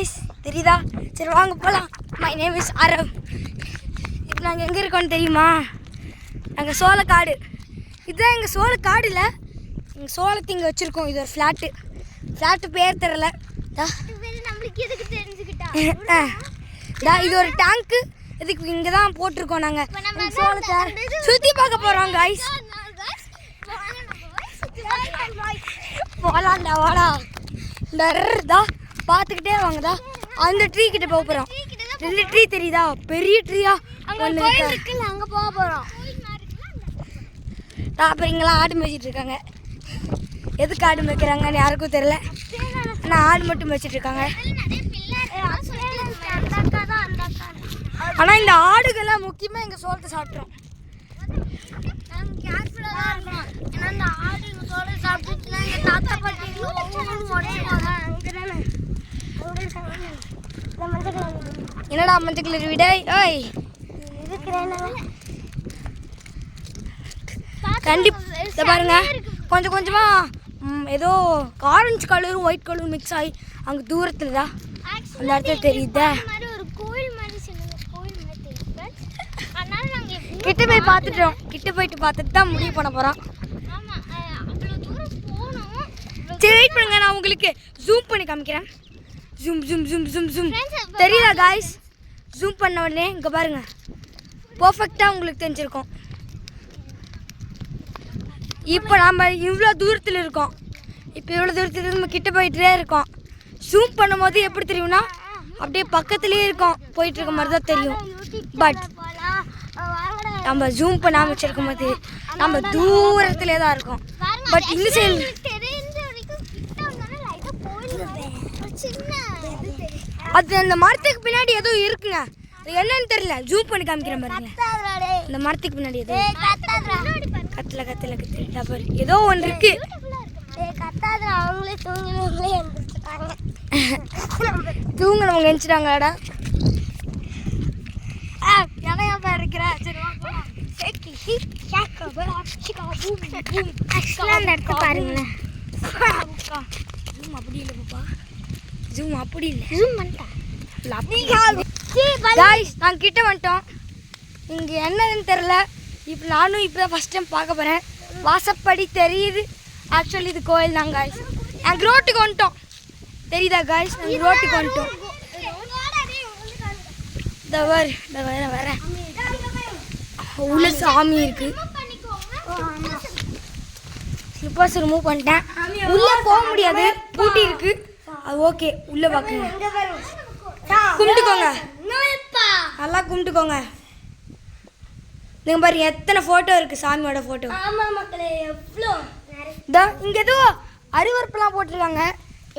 guys, தெரியுதா? சரி வாங்க போலாம். My name is Arav. இப்போ நாங்க எங்க இருக்கோம் தெரியுமா? நாங்க சோளக்காடு. இதுதான் எங்க சோளக்காடு இல்ல. எங்க சோளத்தை இங்க வச்சிருக்கோம். இது ஒரு ஃபிளாட். ஃபிளாட் பேர் தெரியல. நம்மளுக்கு எதுக்கு தெரிஞ்சுக்கிட்டா? இது ஒரு டேங்க். இதுக்கு இங்க தான் போட்டுருக்கோம் நாங்க. சோளத்தை சுத்தி பார்க்க போறோம் guys. போலாம்டா வாடா. டர்டா பார்த்துக்கிட்டே வாங்கடா. அந்த ட்ரீ கிட்ட போக போறோம். ரெண்டு ட்ரீ தெரியுதா? பெரிய ட்ரீயா ஒன்னு இருக்கு. அங்க போக போறோம். டாப்பரிங்கெல்லாம் ஆடு மேய்ச்சிட்டு இருக்காங்க. எதுக்கு ஆடு மேய்க்கிறாங்கன்னு யாருக்கும் தெரியல. ஆனால் ஆடு மட்டும் மேய்ச்சிட்டு இருக்காங்க. ஆனால் இந்த ஆடுகள்லாம் முக்கியமாக எங்கள் சோளத்தை சாப்பிட்றோம். என்னடா மஞ்சள் கலர் வீடு? ஓய் கண்டிப்பா பாருங்க. கொஞ்சம் கொஞ்சமா ஏதோ ஆரஞ்சு கலரும் ஒயிட் கலரும் மிக்ஸ் ஆகி அங்கே தூரத்தில் தான் அந்த இடத்துல தெரியுதா? கிட்ட போய் பார்த்துட்டோம். கிட்ட போயிட்டு பார்த்துட்டு தான் முடிவு பண்ண போகிறோம். சரி வெயிட் பண்ணுங்க, நான் உங்களுக்கு ஜூம் பண்ணி காமிக்கிறேன். Zoom zoom zoom zoom zoom தெரியுதா காய்ஸ்? ஜூம் பண்ண உடனே இங்கே பாருங்க, பர்ஃபெக்டாக உங்களுக்கு தெரிஞ்சிருக்கோம். இப்போ நம்ம இவ்வளோ தூரத்தில் இருக்கோம். இப்போ இவ்வளோ தூரத்தில் நம்ம கிட்ட போயிட்டே இருக்கோம். ஜூம் பண்ணும்போது எப்படி தெரியும்னா அப்படியே பக்கத்துலேயே இருக்கோம், போயிட்டு இருக்க மாதிரி தான் தெரியும். பட் நம்ம ஜூம் பண்ணாமல் வச்சிருக்கும் போது நம்ம தூரத்திலே தான் இருக்கோம். பட் இந்த சைடு அது அந்த மரத்துக்கு பின்னாடி ஏதோ இருக்குங்க. என்னன்னு தெரியல. ஜூம் பண்ணி காமிக்கிற மாதிரி. இந்த மரத்துக்கு பின்னாடி ஏதோ கத்தல கத்தல கத்தல ஏதோ ஒன்று இருக்கு. தூங்கினவங்க எந்திரிச்சிட்டாங்களாடா? இருக்கிற சரி பாருங்களேன். அப்படி இல்லை பாப்பா, ஜூம் அப்படி இல்லை. ஜூம் பண்ணிட்டேன். நாங்கள் கிட்ட வந்துட்டோம். இங்கே என்னதுன்னு தெரில. இப்போ நானும் இப்போ தான் ஃபஸ்ட் டைம் பார்க்க போகிறேன். வாசப்படி தெரியுது. ஆக்சுவலி இது கோயில் தான் காய்ஸ். நாங்கள் ரோட்டுக்கு வந்துட்டோம். தெரியுதா காய்ஸ்? நாங்கள் ரோட்டுக்கு வந்துட்டோம். வரேன். உள்ள சாமி இருக்கு. ஸ்லிப்பர்ஸ் ரிமூவ் பண்ணிட்டேன். உள்ளே போக முடியாது, பூட்டி இருக்கு. அது ஓகே, உள்ளே பார்க்குங்க. கும்பிட்டுக்கோங்க, நல்லா கும்பிட்டுக்கோங்க. நீங்கள் பாருங்க எத்தனை ஃபோட்டோ இருக்குது, சாமியோட ஃபோட்டோ. இதோ இங்கே ஏதோ அறிவுறுப்பெல்லாம் போட்டிருக்காங்க,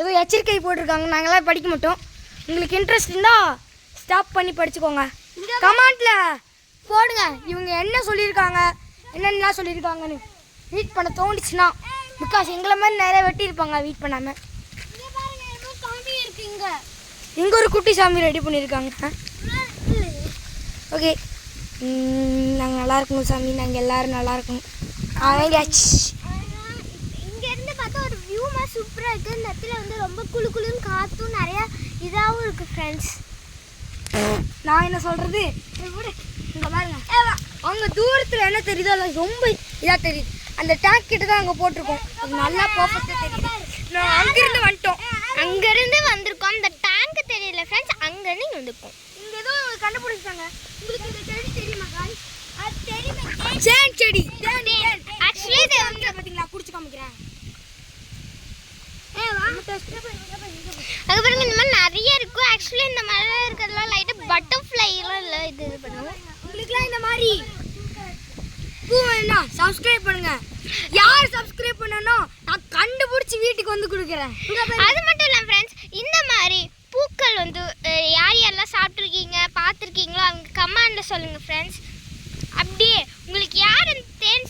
ஏதோ எச்சரிக்கை போட்டிருக்காங்க. நாங்களாம் படிக்க மாட்டோம். உங்களுக்கு இன்ட்ரெஸ்ட் இருந்தால் ஸ்டாப் பண்ணி படிச்சுக்கோங்க. கமெண்ட்டில் போடுங்க இவங்க என்ன சொல்லியிருக்காங்க, என்னென்னலாம் சொல்லியிருக்காங்கன்னு. ரீட் பண்ண தோணுச்சுன்னா. பிகாஸ் எங்களை மாதிரி நிறைய வெட்டியிருப்பாங்க ரீட் பண்ணாமல். இங்கே ஒரு குட்டி சாமி ரெடி பண்ணியிருக்காங்க. ஓகே, நாங்கள் நல்லா இருக்கணும் சாமி. நாங்கள் எல்லோரும் நல்லா இருக்கணும். இங்கேருந்து பார்த்தா ஒரு வியூ மாதிரி சூப்பராக இருக்குது. இந்த இடத்துல வந்து ரொம்ப குளு குளுன்னு காற்றும் நிறையா இதாகவும் இருக்குது ஃப்ரெண்ட்ஸ். நான் என்ன சொல்கிறது, இங்கே பாருங்க. அங்கே தூரத்தில் என்ன தெரியுதோ இல்லை, ரொம்ப இதாக தெரியுது. அந்த டேங்க் கிட்ட தான் அங்கே போட்டிருக்கோம். அது நல்லா பர்ஃபெக்டாக தெரியுது. நான் அங்கேருந்து வந்துட்டோம். அங்கேருந்து வந்திருக்கோம். அந்த டேங்க் தெரியல ஃப்ரெண்ட்ஸ், அங்கேருந்து இங்கே வந்திருக்கோம். இங்கே ஏதோ கண்டுபிடிச்சாங்க. உங்களுக்கு இந்த செடி தெரியுமா காய்ஸ்? அது தெரியுமா? சேன் செடி. ஆக்சுவலி இது வந்து பார்த்தீங்களா, குடிச்சு காமிக்கிறேன். அது பாருங்க, இந்த மாதிரி நிறைய இருக்கும். ஆக்சுவலி இந்த மாதிரி இருக்கிறதுலாம் லைட்டாக பட்டர்ஃப்ளைலாம் இல்லை. இது பண்ணுவோம். உங்களுக்குலாம் இந்த மாதிரி பூ வேணா சப்ஸ்கிரைப் பண்ணுங்க. யார் சப்ஸ்கிரைப் பண்ணணும் நான் கண்டுபிடிச்சி வீட்டுக்கு வந்து கொடுக்குறேன். அது மட்டும் இல்லை ஃப்ரெண்ட்ஸ், இந்த மாதிரி பூக்கள் வந்து யார் யாரெல்லாம் சாப்பிட்ருக்கீங்க பார்த்துருக்கீங்களோ அவங்க கமெண்டில் சொல்லுங்கள் ஃப்ரெண்ட்ஸ். அப்படியே உங்களுக்கு யார் தேன்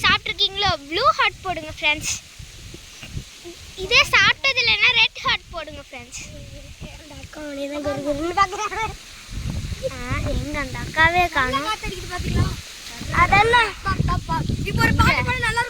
சாப்பிட்ருக்கீங்களோ ப்ளூ ஹார்ட் போடுங்க ஃப்ரெண்ட்ஸ். இதே சாப்பிட்டது இல்லைன்னா ரெட் ஹார்ட் போடுங்க ஃப்ரெண்ட்ஸ். எங்க அந்த அக்காவே காணும். அதெல்லாம் இப்போ ஒரு பாட்டு பாட நல்லா